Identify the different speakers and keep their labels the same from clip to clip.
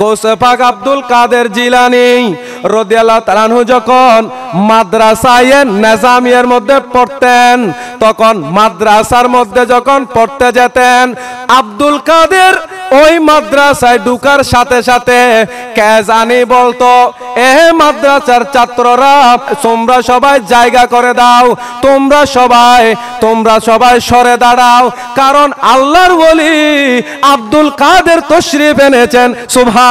Speaker 1: গৌসে পাক আব্দুল কাদের জিলানী রাদিয়াল্লাহু তাআলা আনহু যখন মাদ্রাসায়ে নিজামিয়ার মধ্যে পড়তেন, তখন মাদ্রাসার মধ্যে যখন পড়তে যেতেন, আব্দুল কাদের ওই মাদ্রাসায় ঢুকার সাথে সাথে কে জানি বলতো, এ মাদ্রাসার ছাত্ররা তোমরা সবাই জায়গা করে দাও, তোমরা সবাই সরে দাঁড়াও, কারণ আল্লাহর ওলি আব্দুল কাদের তশরিফ এনেছেন। সুবহানাল্লাহ।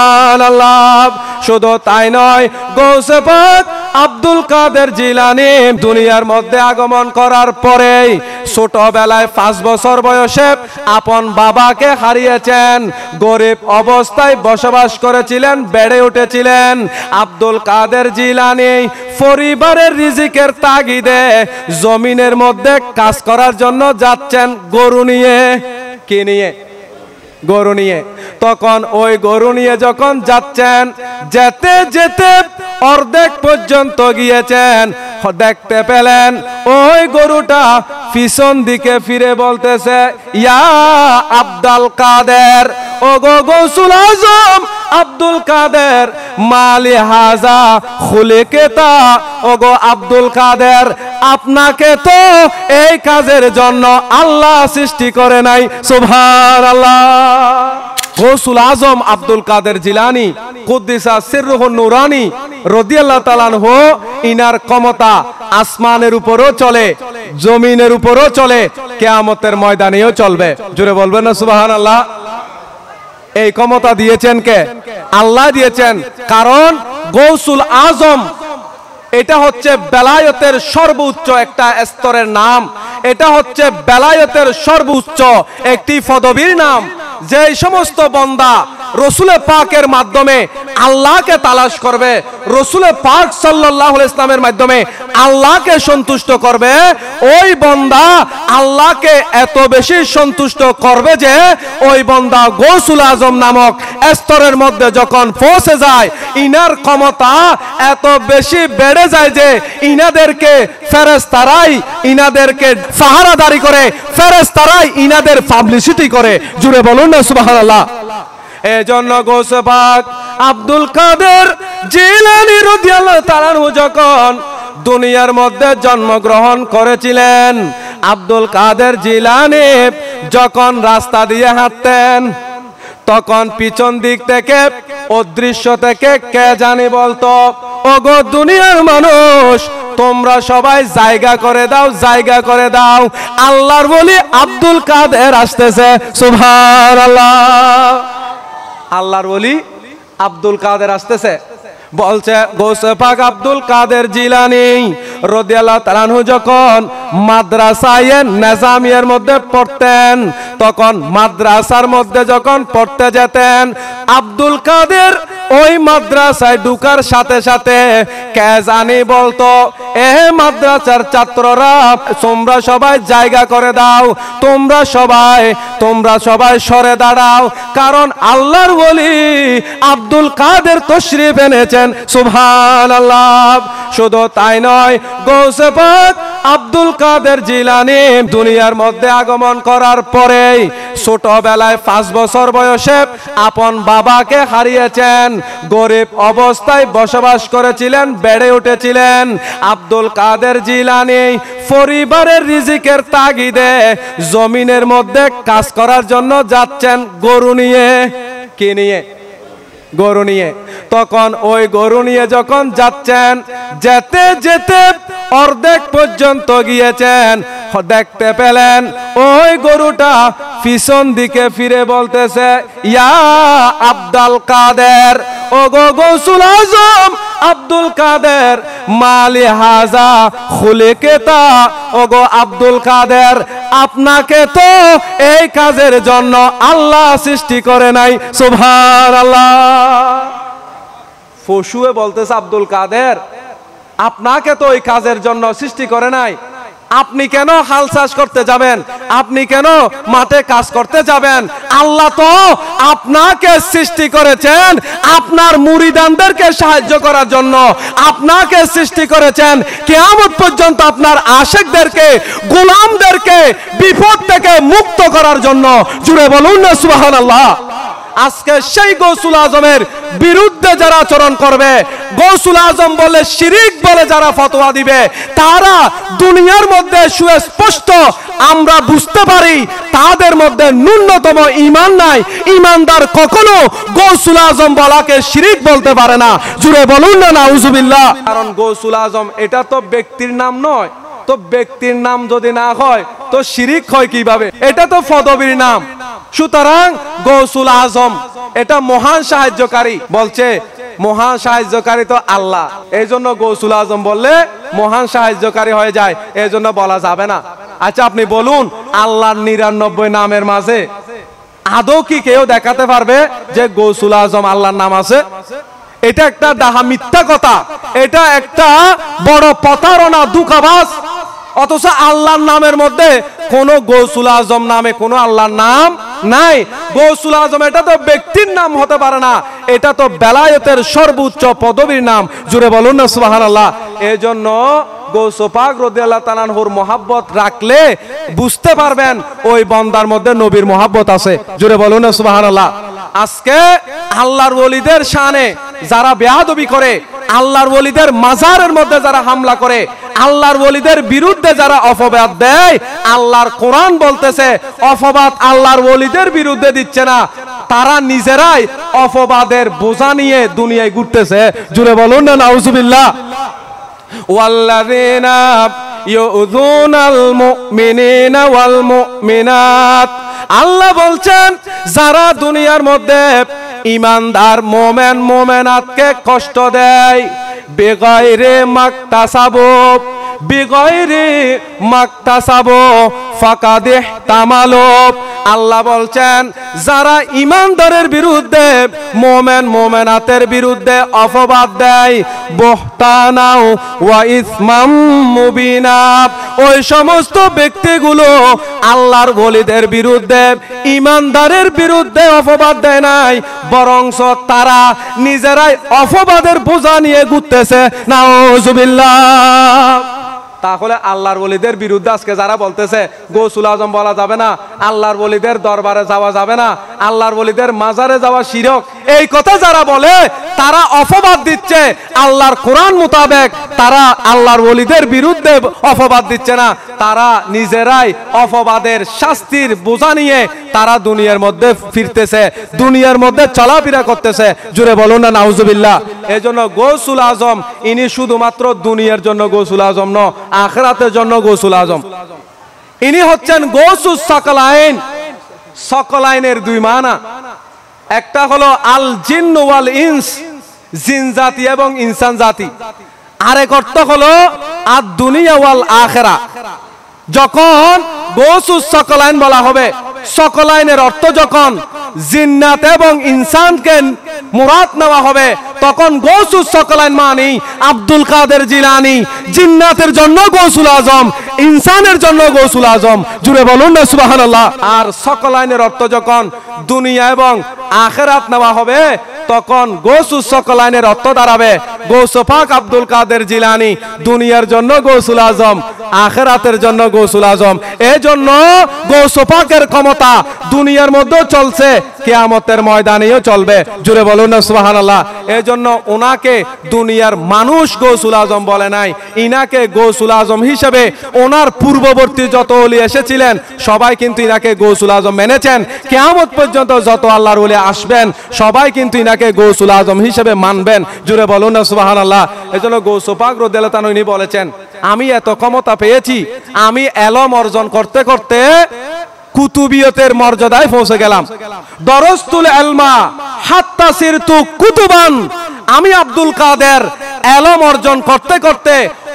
Speaker 1: শুধু তাই নয়, গৌসে পাক আব্দুল কাদের জিলানী দুনিয়ার মধ্যে আগমন করার পরেই ছোটবেলায় 5 বছর বয়সে আপন বাবাকে হারিয়েছেন। গরিব অবস্থায় বসবাস করেছিলেন, বেড়ে উঠেছিলেন। আব্দুল কাদের জিলানী পরিবারের রিজিকের তাগিদে জমিনের মধ্যে কাজ করার জন্য যাচ্ছেন গরু নিয়ে। কি নিয়ে? গরু নিয়ে। তখন ওই গরু নিয়ে যখন যাচ্ছেন, যেতে যেতে অর্ধেক পর্যন্ত গিয়েছেন, দেখতে পেলেন ওই গরুটা পিছন দিকে ফিরে বলতেছে, ইয়া আব্দুল কাদের, ও গো গৌসুল আজম আব্দুল কাদের, মালি হাজা খুলিকেতা, ও গো আব্দুল কাদের, আপনাকে তো এই কাজের জন্য আল্লাহ সৃষ্টি করে নাই। সুবহানাল্লাহ। গৌসুল আজম আব্দুল কাদের জিলানী কুদ্দিসা সিররুহুন নুরানী রাদিয়াল্লাহু তাআলা আনহু, ইনার ক্ষমতা আসমানের উপরও চলে, জমিনের উপরও চলে, কিয়ামতের ময়দানেও চলবে। জোরে বলবেন না সুবহানাল্লাহ। এই ক্ষমতা দিয়েছেন কে? আল্লাহ দিয়েছেন। কারণ গৌসুল আজম এটা হচ্ছে বেলায়েতের সর্বোচ্চ একটা স্তরের নাম, এটা হচ্ছে বেলায়েতের সর্বোচ্চ একটি পদবীর নাম। যে সমস্ত বান্দা রাসূলে পাকের মাধ্যমে আল্লাহকে তালাশ করবে, রাসূলে পাক সাল্লাল্লাহু আলাইহি ওয়াসাল্লামের মাধ্যমে আল্লাহকে সন্তুষ্ট করবে, ওই বান্দা আল্লাহকে এত বেশি সন্তুষ্ট করবে যে ওই বান্দা গৌসুল আজম নামক স্তরের মধ্যে যখন পৌঁছে যায়, ইনার ক্ষমতা এত বেশি বেড়ে যায় যে ইনাদেরকে ফেরেশতারাই ইনাদেরকে পাহারাদারি করে, ফেরেশতারাই ইনাদের পাবলিসিটি করে। জুড়ে বলুন না সুবহানাল্লাহ। এজন্য গৌসে পাক আব্দুল কাদের জিলানী রাদিয়াল্লাহু তাআলা আনহু যখন দুনিয়ার মধ্যে জন্মগ্রহণ করেছিলেন, আব্দুল কাদের জিলানী যখন রাস্তা দিয়ে হাঁটতেন, তখন পিছন দিক থেকে অদৃশ্য থেকে কে জানি বলতো, ওগো দুনিয়ার মানুষ, তোমরা সবাই জায়গা করে দাও, জায়গা করে দাও, আল্লাহর ওলি আব্দুল কাদের আসতেছে। সুবহানাল্লাহ। আল্লাহর ওলি আব্দুল কাদের আসতেছে। বলছে গৌসে পাক আব্দুল কাদের জিলানী রাদিয়াল্লাহু তাআলা আনহু যখন মাদ্রাসায়ে নিজামিয়ার মধ্যে পড়তেন, তখন মাদ্রাসার মধ্যে যখন পড়তে যেতেন, আব্দুল কাদের ওই মাদ্রাসায় ঢুকার সাথে সাথে কে জানি বলতো, এ মাদ্রাসার ছাত্ররা তোমরা সবাই জায়গা করে দাও, তোমরা সবাই সরে দাঁড়াও, কারণ আল্লাহর ওলি আব্দুল কাদের তশরিফ এনেছেন। সুবহানাল্লাহ। শুধু তাই নয়, গৌসে পাক আব্দুল কাদের জিলানী দুনিয়ার মধ্যে আগমন করার পরেই ছোটবেলায় 5 বছর বয়সে আপন বাবাকে হারিয়েছেন। গরিব অবস্থায় বসবাস করেছিলেন, বেড়ে উঠেছিলেন। আব্দুল কাদের জিলানী পরিবারের রিজিকের তাগিদে জমিনের মধ্যে কাজ করার জন্য যাচ্ছেন গরু নিয়ে। কি নিয়ে? গরু নিয়ে। তখন ওই গরু নিয়ে যখন যাচ্ছেন, যেতে যেতে অর্ধেক পর্যন্ত গিয়েছেন, দেখতে পেলেন ওই গরুটা পিছন দিকে ফিরে বলতেছে, ইয়া আব্দুল কাদের, ও গো গৌসুল আজম আব্দুল কাদের, মালি হাজা খুলিকেতা, ও গো আব্দুল কাদের, আপনাকে তো এই কাজের জন্য আল্লাহ সৃষ্টি করে নাই। সুবহানাল্লাহ। ফসুয়ে বলতেছে আব্দুল কাদের, আপনাকে তো এই কাজের জন্য সৃষ্টি করে নাই, আপনি কেন হাল চাষ করতে যাবেন, আপনি কেন মাঠে কাজ করতে যাবেন? আল্লাহ তো আপনাকে সৃষ্টি করেছেন আপনার মুরিদানদেরকে সাহায্য করার জন্য, আপনাকে সৃষ্টি করেছেন কিয়ামত পর্যন্ত আপনার আশিকদেরকে, গোলামদেরকে বিপদ থেকে মুক্ত করার জন্য। জুড়ে বলুন না সুবহানাল্লাহ। আজকে সেই গৌসুল আজমের বিরুদ্ধে যারা আচরণ করবে, গৌসুল আজম বলে শিরিক বলে যারা ফতোয়া দিবে, তারা দুনিয়ার মধ্যে সুস্পষ্ট আমরা বুঝতে পারি তাদের মধ্যে ন্যূনতম ঈমান নাই। ঈমানদার কখনো গৌসুল আজম বলাকে শিরিক বলতে পারে না। জুড়ে বলুন না নাউজুবিল্লাহ। কারণ গৌসুল আজম এটা তো ব্যক্তির নাম নয়, তো ব্যক্তির নাম যদি না হয় তো শিরিক হয় কিভাবে? এটা তো পদবীর নাম। সুতরাং গৌসুল আজম এটা মহান সাহায্যকারী, বলছে মহান সাহায্যকারী তো আল্লাহ, এই জন্য গৌসুল আজম বললে মহান সাহায্যকারী হয়ে যায়, এই জন্য বলা যাবে না। আচ্ছা আপনি বলুন, আল্লাহর 99 নামের মাঝে আদৌ কি কেউ দেখাতে পারবে যে গৌসুল আজম আল্লাহর নাম আছে? এটা একটা ডাহা মিথ্যা কথা, এটা একটা বড় প্রতারণা, ধোঁকাবাজ। অথচ আল্লাহর নামের মধ্যে কোন গৌসুল আজম নামে কোন আল্লাহর নাম নাই। গৌসুল আজম এটা তো ব্যক্তির নাম হতে পারে না, এটা তো বেলায়েতের সর্বোচ্চ পদবীর নাম। জুড়ে বলুন না সুবহানাল্লাহ। এই জন্য গৌস পাক রাদিয়াল্লাহু তাআলা আনহুর মহব্বত রাখলে বুঝতে পারবেন ওই বান্দার মধ্যে নবীর মহব্বত আছে। জুড়ে বলুন না সুবহানাল্লাহ। আজকে আল্লাহর ওলিদের শানে যারা বেয়াদবি করে, আল্লাহর ওলিদের মাজারের মধ্যে যারা হামলা করে, আল্লাহর ওলিদের বিরুদ্ধে যারা অপবাদ দেয়, আল্লাহর কোরআন বলতেছে অপবাদ আল্লাহর ওলিদের বিরুদ্ধে দিচ্ছে না, তারা নিজেরাই অপবাদের বোঝা নিয়ে দুনিয়ায় ঘুরতেছে। জুড়ে বলুন না নাউজুবিল্লাহ। ওয়াল্লাযিনা ইউযুনাল মুমিনিনা ওয়াল মুমিনাত, আল্লাহ বলছেন যারা দুনিয়ার মধ্যে ঈমানদার মুমিন মুমিনাতকে কষ্ট দেয়, বেগাইরে মাকতাসাবু বিগয়রি মাকতাসাবু ফাকাদ ইহতামালু, আল্লাহ বলছেন যারা ঈমানদারের বিরুদ্ধে মুমিন মুমিনাতের বিরুদ্ধে অপবাদ দেয়, বুহতানাও ওয়া ইসমাম মুবিনা, ওই সমস্ত ব্যক্তিগুলো আল্লাহর ওলিদের বিরুদ্ধে ঈমানদারের বিরুদ্ধে অপবাদ দেয় নাই, বরংস তারা নিজেরাই অপবাদের বোঝা নিয়ে ঘুরতেছে। নাউজুবিল্লাহ। তাহলে আল্লাহর ওলিদের বিরুদ্ধে আজকে যারা বলতেছে গৌসুল আজম বলা যাবে না, আল্লাহর ওলিদের দরবারে যাওয়া যাবে না, আল্লাহর ওলিদের মাজারে যাওয়া শিরক, এই কথা যারা বলে তারা অপবাদ দিচ্ছে আল্লাহর কোরআন মোতাবেক, তারা আল্লাহর ওলিদের বিরুদ্ধে অপবাদ দিচ্ছে না, তারা নিজেরাই অপবাদের শাস্তির বোঝা নিয়ে তারা দুনিয়ার মধ্যে ফিরতেছে, দুনিয়ার মধ্যে চলাফেরা করতেছে। জুড়ে বলুন না নাউজুবিল্লাহ। এই জন্য গৌসুল আজম ইনি শুধুমাত্র দুনিয়ার জন্য গৌসুল আজম নয়, আখিরাতের জন্য গৌসুল আজম। ইনি হচ্ছেন গৌসুস সাকলাইন। সকলাইনের দুই মানা, একটা হলো আল জিন্ন ওয়াল ইনস, জিন জাতি এবং ইনসান জাতি, আরেক অর্থ হলো আদ দুনিয়া ওয়াল আখিরা। যখন গৌসুস সকলাইন বলা হবে, সকলাইনের অর্থ যখন জিন্নাত এবং ইনসানকে মুরাদ নেওয়া হবে, তখন গৌসুস সকলাইন মানি আব্দুল কাদের জিলানী, জিন্নাতের জন্য গৌসুল আজম, ইনসানের জন্য গৌসুল আজম। জুড়ে বলুন না সুবহানাল্লাহ। আর সকলাইনের অর্থ যখন দুনিয়া এবং আখিরাত নেওয়া হবে, তখন গৌসুস সকলাইনের অর্থ দাঁড়াবে গৌস পাক আব্দুল কাদের জিলানী, দুনিয়ার জন্য গৌসুল আজম, আখিরাতের জন্য গৌসুল আজম। এই জন্য গৌস পাকের ক্ষমতা দুনিয়ার মধ্যেও চলছে, কিয়ামতের ময়দানেও চলবে। জুড়ে বলুন না সুবহানাল্লাহ। এই জন্য ওনাকে দুনিয়ার মানুষ গৌসুল আজম বলে নাই, ইনাকে গৌসুল আজম হিসেবে ওনার পূর্ববর্তী যত ওলি এসেছিলেন সবাই কিন্তু ইনাকে গৌসুল আজম মেনেছেন। কিয়ামত পর্যন্ত যত আল্লাহর ওলি আসবেন সবাই কিন্তু ইনাকে গৌসুল আজম হিসেবে মানবেন। জুড়ে বলুন না সুবহানাল্লাহ। এই জন্য গৌস পাক রাদিয়াল্লাহু তাআলা ইনি বলেছেন আমি এত ক্ষমতা পেয়েছি, আমি এলম অর্জন করতে করতে কুতুবিয়তের মর্যাদায় পৌঁছে গেলাম। দরস্তুল ইলমা হাত্তা সিরতু কুতুবান, আমি আব্দুল কাদের এলম অর্জন করতে করতে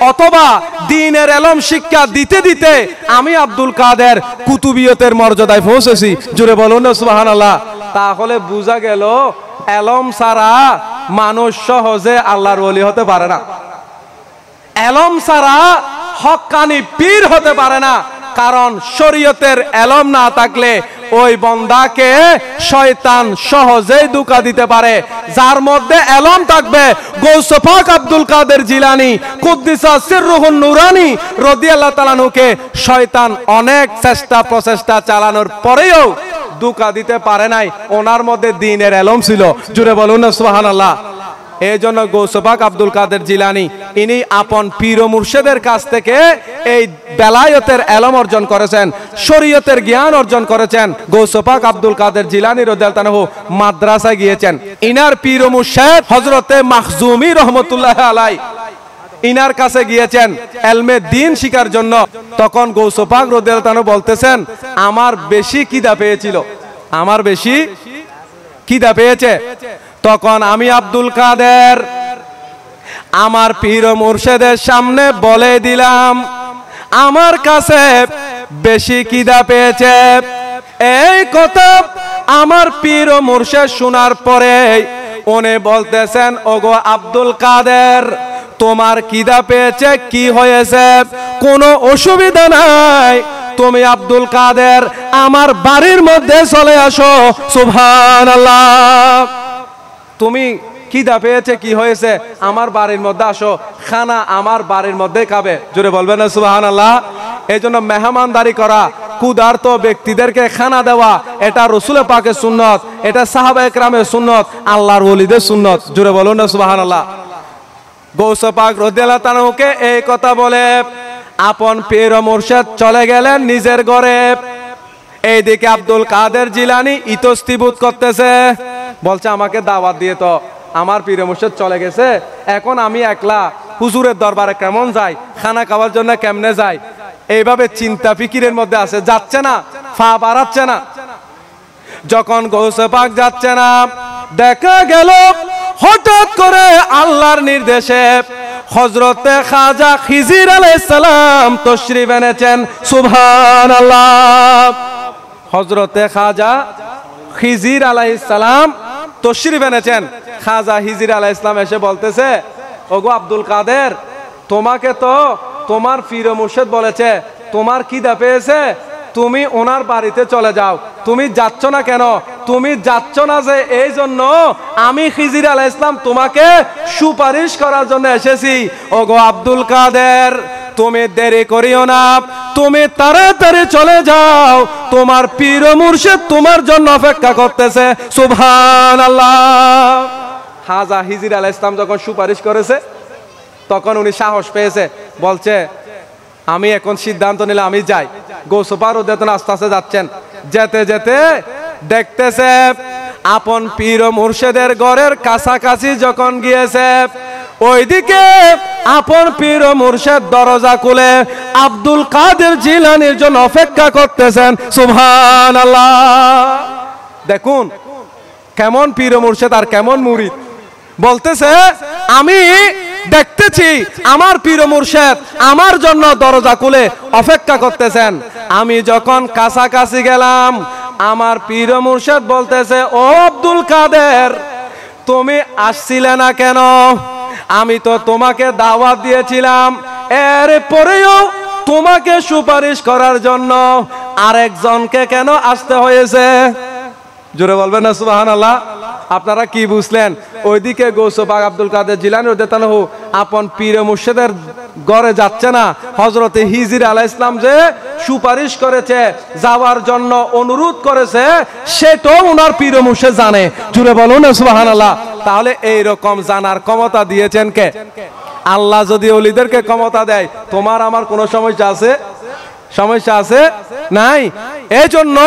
Speaker 1: অথবা দ্বীনের এলম শিক্ষা দিতে দিতে আমি আব্দুল কাদের কুতুবিয়তের মর্যাদায় পৌঁছেছি। জুড়ে বলুন না সুবহানাল্লাহ। তাহলে বোঝা গেল এলম ছাড়া মানুষ সহজে আল্লাহর ওলি হতে পারে না, এলম ছাড়া হক্কানি পীর হতে পারে না। কারণ শরীয়তের এলম না থাকলে ওই বান্দাকে শয়তান সহজেই ধোঁকা দিতে পারে। যার মধ্যে এলম থাকবে গৌস পাক আব্দুল কাদের জিলানী কুদ্দিসা সিররুহুন নুরানী রাদিয়াল্লাহু তাআলা আনহুকে শয়তান অনেক চেষ্টা প্রচেষ্টা চালানোর পরেও দুকা দিতে পারে নাই, ওনার মধ্যে দ্বীনের এলম ছিল। জুড়ে বলুন না সুবহানাল্লাহ। এই জন্য গৌসে পাক আব্দুল কাদের জিলানী ইনি আপন পীর ও মুর্শিদের কাছ থেকে এই বেলায়েতের এলম অর্জন করেছেন, শরীয়তের জ্ঞান অর্জন করেছেন। গৌসে পাক আব্দুল কাদের জিলানী রাদিয়াল্লাহু তাআলা মাদ্রাসায় গিয়েছেন। ইনার পীর ও মুর্শিদ হযরতে মাখজুমি রাহমাতুল্লাহ আলাইহি ইনার কাছে গিয়েছেন এলমে দ্বীন শিখার জন্য। তখন গৌসে পাক রাদিয়াল্লাহু তাআলা বলতেছেন, আমার বেশি খিদা পেয়েছিল, আমার বেশি খিদা পেয়েছে। তখন আমি আব্দুল কাদের আমার পীর ও মুর্শিদের সামনে বলে দিলাম, আমার কাছে বেশি খিদা পেয়েছে। এই কথা আমার পীর ও মুর্শিদ শোনার পরে উনি বলতেছেন, ওগো আব্দুল কাদের, তোমার খিদা পেয়েছে, কি হয়েছে? কোনো অসুবিধা নাই, তুমি আব্দুল কাদের আমার বাড়ির মধ্যে চলে আসো। সুবহানাল্লাহ। তুমি খিদা পেয়েছে, কি হয়েছে? আমার বাড়ির মধ্যে আসো, খানা আমার বাড়ির মধ্যে খাবে। জোরে বলবেন না সুবহানাল্লাহ। এই জন্য মেহমানদারি করা, ক্ষুধার্ত ব্যক্তিদেরকে খানা দেওয়া, এটা রাসূল পাকের সুন্নত, এটা সাহাবায়ে কেরামের সুন্নত, আল্লাহর ওলিদের সুন্নত। জোরে বলুন না সুবহানাল্লাহ। গৌসে পাক রাদিয়াল্লাহু তাআলাকে এই কথা বলে আপন পীর ও মুর্শিদ চলে গেলেন নিজের ঘরে। এইদিকে আব্দুল কাদের জিলানী ইতস্তিবোধ করতেছে, বলছে আমাকে দাওয়াত দিয়ে তো আমার পীর ও মুর্শিদ চলে গেছে, এখন আমি একলা হুজুরের দরবারে কেমন যাই, খানা খাওয়ার জন্য কেমনে যাই, এইভাবে চিন্তা ফিকিরের মধ্যে আছে, যাচ্ছে না, ফা বাড়াচ্ছে না। যখন গৌসে পাক যাচ্ছে না, দেখা গেল হঠাৎ করে আল্লাহর নির্দেশে হযরতে খাজা খিজির আলাইহিস সালাম তশরিফ এনেছেন। সুবহানাল্লাহ। হযরতে খাজা খিজির আলাইহিস সালাম তশরিফ এনেছেন। খাজা খিজির আলাইহিস সালাম এসে বলতেছে, ওগো আব্দুল কাদের, তোমাকে তো তোমার পীর ও মুর্শিদ বলেছে তোমার খিদা পেয়েছে, তুমি ওনার বাড়িতে চলে যাও। তুমি যাচ্ছ না কেন? তুমি যাচ্ছ না যে এই জন্য আমি খিজির আলাইহিস সালাম তোমাকে সুপারিশ করার জন্য এসেছি। ওগো আব্দুল কাদের, তুমি দেরি করিও না, তুমি তাড়াতাড়ি চলে যাও, তোমার পীর ও মুর্শিদ তোমার জন্য অপেক্ষা করতেছে। সুবহানাল্লাহ। খাজা খিজির আলাইহিস সালাম যখন সুপারিশ করেছে, তখন উনি সাহস পেয়েছে, বলছে আমি এখন সিদ্ধান্ত নিলাম আমি যাই। গৌসে পাক রাদিয়াল্লাহু তাআলা আস্তে আস্তে যাচ্ছেন। যেতে যেতে দেখতেছে আপন পীর ও মুর্শিদের ঘরের কাছাকাছি যখন গিয়েছে, ওইদিকে আপন পীর ও মুর্শিদ দরজা খুলে আব্দুল কাদের জিলানীর জন্য অপেক্ষা করতেছেন। সুবহানাল্লাহ। দেখুন কেমন পীর ও মুর্শিদ আর কেমন মুরিদ। বলতেছে আমি দেখতেছি আমার পীর ও মুর্শিদ আমার জন্য দরজা খুলে অপেক্ষা করতেছেন। আমি যখন কাছাকাছি গেলাম, আমার পীর ও মুর্শিদ বলতেছে, ও আব্দুল কাদের, তুমি আসছিলে না কেন? আমি তো তোমাকে দাওয়াত দিয়েছিলাম, এরপরেও তোমাকে সুপারিশ করার জন্য আরেকজনকে কেন আসতে হয়েছে? জোরে বলবেন না সুবহানাল্লাহ। আপনারা কি বুঝলেন? ওইদিকে গৌসে পাক আব্দুল কাদের জিলানী রাদিয়াল্লাহু তাআলা আপন পীর ও মুর্শিদের ঘরে যাচ্ছে না, হযরতে খিজির আলাইহিস সালাম যে সুপারিশ করেছে, যাওয়ার জন্য অনুরোধ করেছে, সেটাও ওনার পীর ও মুর্শিদ জানে। জোরে বলুন না সুবহানাল্লাহ। তাহলে এই রকম জানার ক্ষমতা দিয়েছেন কে? আল্লাহ যদি ওলিদেরকে ক্ষমতা দেয়, তোমার আমার কোনো সমস্যা আছে? সমস্যা আছে? নাই। এই জন্য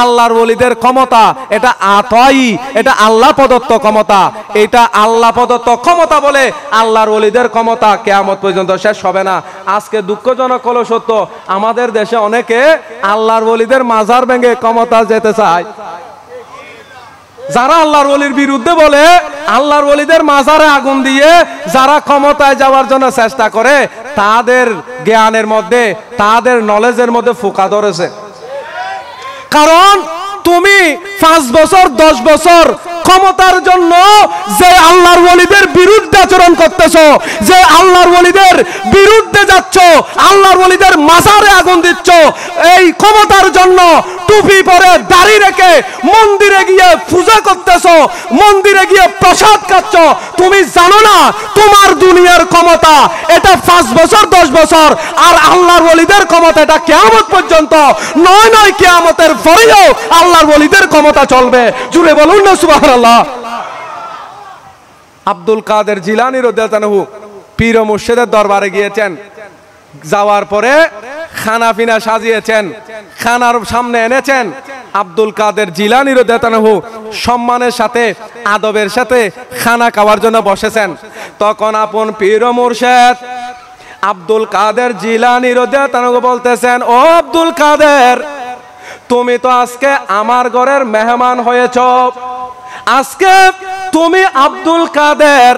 Speaker 1: আল্লাহর ওলিদের ক্ষমতা এটা আতাই, এটা আল্লাহ প্রদত্ত ক্ষমতা। এটা আল্লাহ প্রদত্ত ক্ষমতা বলে আল্লাহর ওলিদের ক্ষমতা কিয়ামত পর্যন্ত শেষ হবে না। আজকে দুঃখজনক হলো সত্য, আমাদের দেশে অনেকে আল্লাহর ওলিদের মাজার ভেঙে ক্ষমতা যেতে চায়। যারা আল্লাহর ওলির বিরুদ্ধে বলে, আল্লাহর ওলিদের মাজারে আগুন দিয়ে যারা ক্ষমতায় যাওয়ার জন্য চেষ্টা করে, তাদের জ্ঞানের মধ্যে, তাদের নলেজের মধ্যে ফোকা ধরেছে। কারণ তুমি 5 বছর 10 বছর ক্ষমতার জন্য যে আল্লাহর ওলিদের বিরুদ্ধে আচরণ করতেছো, যে আল্লাহর ওলিদের বিরুদ্ধে যাচ্ছ, আল্লাহর ওলিদের মাজারে আগুন দিচ্ছ, এই ক্ষমতার জন্য টুপি পরে দাড়ি রেখে মন্দিরে গিয়ে পূজা করতেছো, মন্দিরে গিয়ে প্রসাদ চাচ্ছ, তুমি জানো না তোমার দুনিয়ার ক্ষমতা এটা 5 বছর 10 বছর, আর আল্লাহর ওলিদের ক্ষমতা এটা কিয়ামত পর্যন্ত। নয় কিয়ামতের পরেও আল্লাহর ওলিদের ক্ষমতা চলবে। জুড়ে বলুন না সুবহানাল্লাহ। আব্দুল কাদের জিলানী রাদিয়াল্লাহু আনহু পীর ও মুর্শিদের দরবারে গিয়েছেন। যাওয়ার পরে খানা পিনা সাজিয়েছেন, খানার সামনে এনেছেন। আব্দুল কাদের জিলানী রাদিয়াল্লাহু আনহু সম্মানের সাথে আদবের সাথে খানা খাওয়ার জন্য বসেছেন। তখন আপন পীর ও মুর্শিদ আব্দুল কাদের জিলানী রাদিয়াল্লাহু আনহু বলতেছেন, ও আব্দুল কাদের, তুমি তো আজকে আমার ঘরের মেহমান হয়েছ। আজকে তুমি আব্দুল কাদের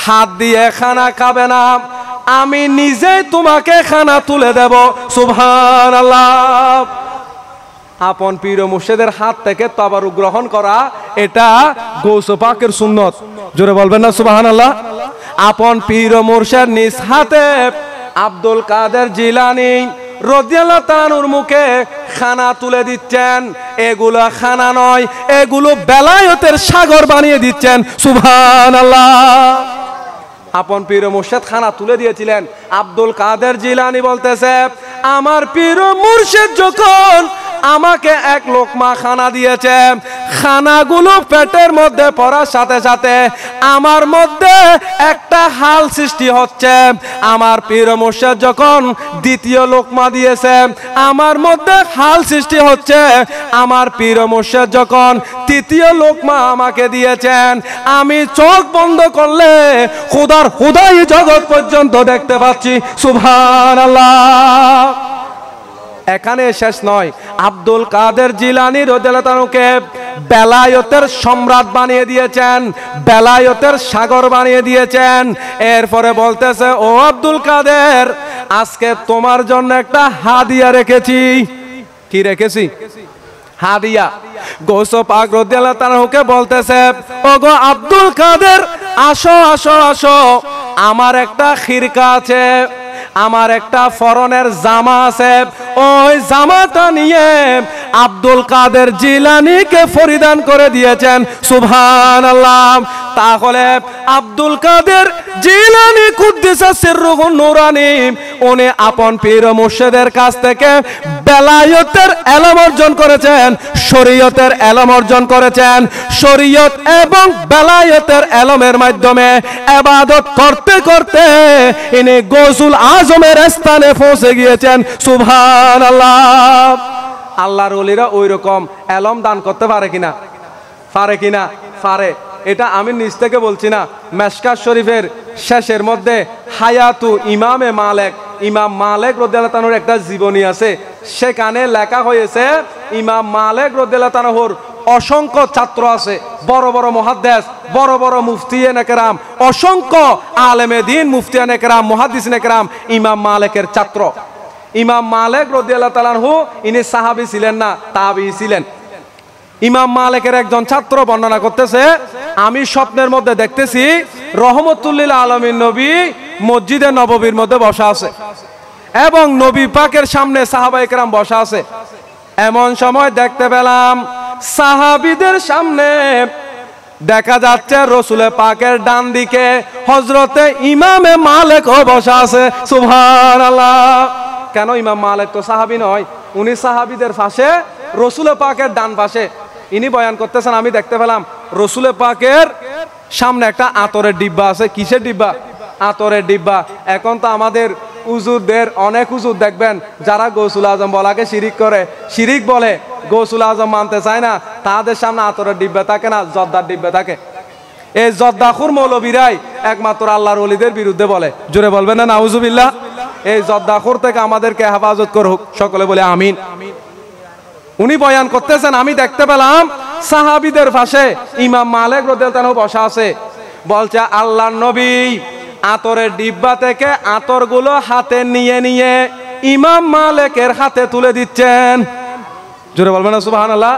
Speaker 1: হাত দিয়ে খানা খাবে না, আমি নিজে তোমাকে খানা তুলে দেব। সুবহানাল্লাহ। আপন পীর ও মুর্শিদের হাত থেকে তাবারুক গ্রহণ করা এটা গৌসে পাকের সুন্নত। জোরে বলবেন না সুবহানাল্লাহ। আপন পীর ও মুর্শিদ নিজ হাতে আব্দুল কাদের জিলানী রাদিয়াল্লাহু তাআলার মুখে খানা তুলে দিচ্ছেন। এগুলো খানা নয়, এগুলো বেলায়েতের সাগর বানিয়ে দিচ্ছেন। সুবহানাল্লাহ। আপন পীর ও মুর্শিদ খানা তুলে দিয়েছিলেন। আব্দুল কাদের জিলানী বলতেছে, আমার পীর ও মুর্শিদ যখন আমাকে এক লোকমা খানা দিয়েছে, খানাগুলো পেটের মধ্যে পড়ার সাথে সাথে আমার মধ্যে একটা হাল সৃষ্টি হচ্ছে। আমার পীর ও মুর্শিদ যখন দ্বিতীয় লোকমা দিয়েছে, আমার মধ্যে হাল সৃষ্টি হচ্ছে। আমার পীর ও মুর্শিদ যখন তৃতীয় লোকমা আমাকে দিয়েছেন, আমি চোখ বন্ধ করলে খোদার খোদাই জগৎ পর্যন্ত দেখতে পাচ্ছি। সুবহানাল্লাহ। এখানে শেষ নয়, আব্দুল কাদের জিলানী রাদিয়াল্লাহু তাআলাকে বেলায়েতের সম্রাট বানিয়ে দিয়েছেন, বেলায়েতের সাগর বানিয়ে দিয়েছেন। এরপরে বলতেছে, ও আব্দুল কাদের, আজকে তোমার জন্য একটা হাদিয়া রেখেছি। কি রেখেছি? হাদিয়া। গৌস পাক রাদিয়াল্লাহু তাআলাকে বলতেছে, ওগো আব্দুল কাদের, আসো আসো আসো, আমার একটা খিরকা আছে, আমার একটা ফরনের জামা আছে, ওই জামাটা নিয়ে আব্দুল কাদের জিলানীকে পরিধান করে দিয়েছেন। সুবহানাল্লাহ। তাহলে আব্দুল কাদের জিলানী কুদ্দিসা সিররুহু নূরানী উনি আপন পীর ও মুর্শিদের কাছ থেকে বেলায়েতের ইলম অর্জন করেছেন, শরীয়তের ইলম অর্জন করেছেন। শরীয়ত এবং বেলায়েতের ইলমের মাধ্যমে ইবাদত করতে করতে ইনি গৌসুল আজমের স্থানে পৌঁছে গিয়েছেন। সুবহানাল্লাহ। আল্লাহর ওলিরা ওই রকম ইলম দান করতে পারে কিনা? পারে কিনা? পারে। এটা আমি নিজ থেকে বলছি না, মেশকাত শরীফের শেষের মধ্যে হায়াতু ইমামে মালিক, ইমাম মালিক রাদিয়াল্লাহু তাআলার একটা জীবনী আছে। সেখানে লেখা হয়েছে ইমাম মালিক রাদিয়াল্লাহু তাআলার অসংখ্য ছাত্র আছে, বড় বড় মুহাদ্দিস, বড় বড় মুফতিয়ানে কেরাম, অসংখ্য আলেমে দ্বীন, মুফতিয়ানে কেরাম, মুহাদ্দিসিনে কেরাম ইমাম মালিকের ছাত্র। ইমাম মালিক রাদিয়াল্লাহু তাআলা আনহু ইনি সাহাবী ছিলেন না, তাবিঈ ছিলেন। ইমাম মালিকের একজন ছাত্র বর্ণনা করতেছে, আমি স্বপ্নের মধ্যে দেখতেছি রহমতুল লিল আলামিন নবী মসজিদে নববীর মধ্যে বসা আছে এবং নবী পাকের সামনে সাহাবায়ে কেরাম বসা আছে। এমন সময় দেখতে পেলাম সাহাবীদের সামনে দেখা যাচ্ছে রসুল পাকের ডান দিকে হযরতে ইমামে মালিকও বসা আছে। সুবহানাল্লাহ। কেন? ইমাম মালিক তো সাহাবী নয়, উনি সাহাবীদের পাশে, রসুল পাকের ডান পাশে। ইনি বয়ান করতেছেন, আমি দেখতে পেলাম রসুল পাকের সামনে একটা আতরের ডিব্বা আছে। কিসের ডিব্বা? আতরের ডিব্বা। এখন তো আমাদের হুজুরদের অনেক হুজুর দেখবেন যারা গৌসুল আজম বলাকে শিরিক করে, শিরিক বলে, গৌসুল আজম মানতে চায় না, তাদের সামনে আতরের ডিব্বা থাকে না, জর্দার ডিব্বা থাকে। এই জর্দাখুর মৌলবীরাই একমাত্র আল্লাহর ওলিদের বিরুদ্ধে বলে। জোরে বলবেন না নাউজুবিল্লাহ। এই জর্দাখুর থেকে আমাদেরকে হেফাজত করুক, সকলে বলে আমিন। উনি বয়ান করতেছেন, আমি দেখতে পেলাম সাহাবীদের পাশে ইমাম মালিক রাদিয়াল্লাহু তাআলা বসা আছে। বলছে আল্লাহর নবী আতরের ডিব্বা থেকে আতরগুলো হাতে নিয়ে নিয়ে ইমাম মালিকের হাতে তুলে দিচ্ছেন। জোরে বলবেন না সুবহানাল্লাহ।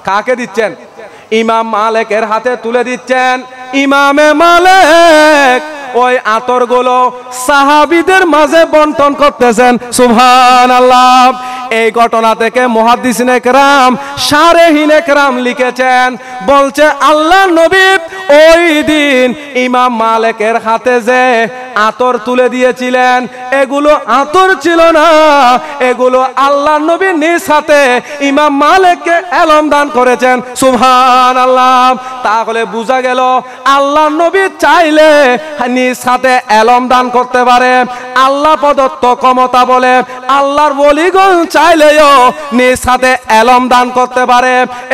Speaker 1: কাকে দিচ্ছেন? ইমাম মালিকের হাতে তুলে দিচ্ছেন। ইমামে মালিক ওই আতরগুলো সাহাবীদের মাঝে বন্টন করতেছেন। সুবহানাল্লাহ। এই ঘটনা থেকে মুহাদ্দিসিনে কেরাম শারেহিনে কেরাম লিখেছেন, বলছে আল্লাহ নবী ওই দিন ইমাম মালিকের হাতে যে আতর তুলে দিয়েছিলেন, এগুলো আতর ছিল না, এগুলো আল্লাহ নবী নিজ হাতে ইমাম মালিককে এলম দান করেছেন। সুবহানাল্লাহ। তাহলে বোঝা গেল আল্লাহ নবী চাইলে নিজ হাতে এলম দান করতে পারে, আল্লাহ প্রদত্ত ক্ষমতা বলে আল্লাহর ওলিগণ চাইলেও নিজ হাতে এলম দান করতে পারে।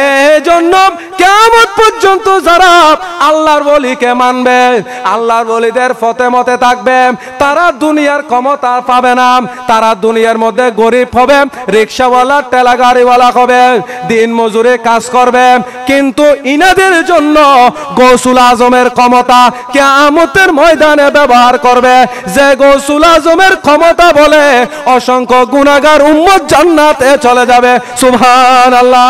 Speaker 1: এই জন্য কিয়ামত পর্যন্ত যারা আল্লাহর ওলিকে মানবে, আল্লাহর ওলিদের পথে মতে থাকবে, তারা দুনিয়ার ক্ষমতা পাবে না, তারা দুনিয়ার মধ্যে গরিব হবে, রিকশাওয়ালা ঠেলা গাড়িওয়ালা হবে, দিন মজুরে কাজ করবে, কিন্তু ইনাদের জন্য গৌসুল আজমের ক্ষমতা কিয়ামতের ময়দানে ব্যবহার করবে, যে গৌসুল আজমের ক্ষমতা বলে অসংখ্য গুনাহগার উম্মত জান্নাতে চলে যাবে। সুবহানাল্লাহ।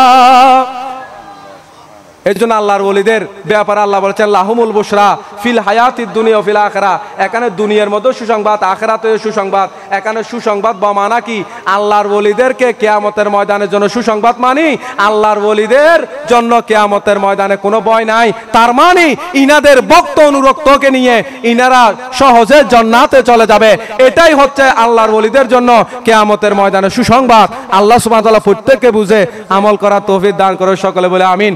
Speaker 1: এর জন্য আল্লাহর ওলিদের ব্যাপারে আল্লাহ বলেছেন লাহুমুল বুশরা ফিল হায়াতিদ দুনিয়া ও ফিল আখিরা। এখানে দুনিয়ার মধ্যে সুসংবাদ, আখিরাতেও সুসংবাদ। এখানে সুসংবাদ বা মানা কি? আল্লাহর ওলিদেরকে কিয়ামতের ময়দানের জন্য সুসংবাদ মানি, আল্লাহর ওলিদের জন্য কিয়ামতের ময়দানে কোনো ভয় নাই। তার মানে ইনাদের ভক্ত অনুরক্তকে নিয়ে ইনারা সহজে জান্নাতে চলে যাবে। এটাই হচ্ছে আল্লাহর ওলিদের জন্য কিয়ামতের ময়দানে সুসংবাদ। আল্লাহ সুবহানাহু ওয়া তাআলা প্রত্যেককে বুঝে আমল করার তৌফিক দান করে, সকলে বলে আমিন।